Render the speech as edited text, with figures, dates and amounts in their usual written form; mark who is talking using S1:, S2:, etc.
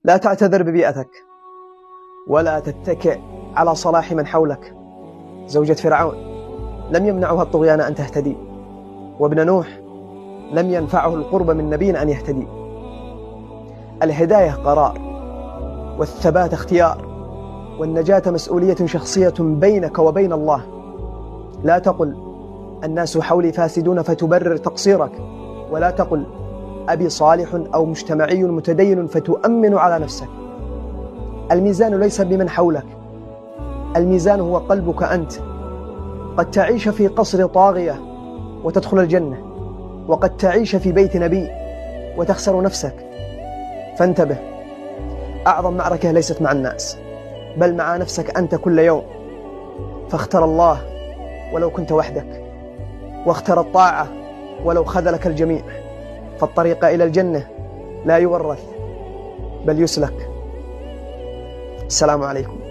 S1: لا تعتذر ببيئتك ولا تتكئ على صلاح من حولك. زوجة فرعون لم يمنعها الطغيان أن تهتدي، وابن نوح لم ينفعه القرب من نبي أن يهتدي. الهداية قرار، والثبات اختيار، والنجاة مسؤولية شخصية بينك وبين الله. لا تقل الناس حولي فاسدون فتبرر تقصيرك، ولا تقل أبي صالح أو مجتمعي متدين فتؤمن على نفسك. الميزان ليس بمن حولك، الميزان هو قلبك أنت. قد تعيش في قصر طاغية وتدخل الجنة، وقد تعيش في بيت نبي وتخسر نفسك. فانتبه، أعظم معركة ليست مع الناس بل مع نفسك أنت كل يوم. فاختر الله ولو كنت وحدك، واختر الطاعة ولو خذلك الجميع. فالطريق إلى الجنة لا يورث بل يسلك. السلام عليكم.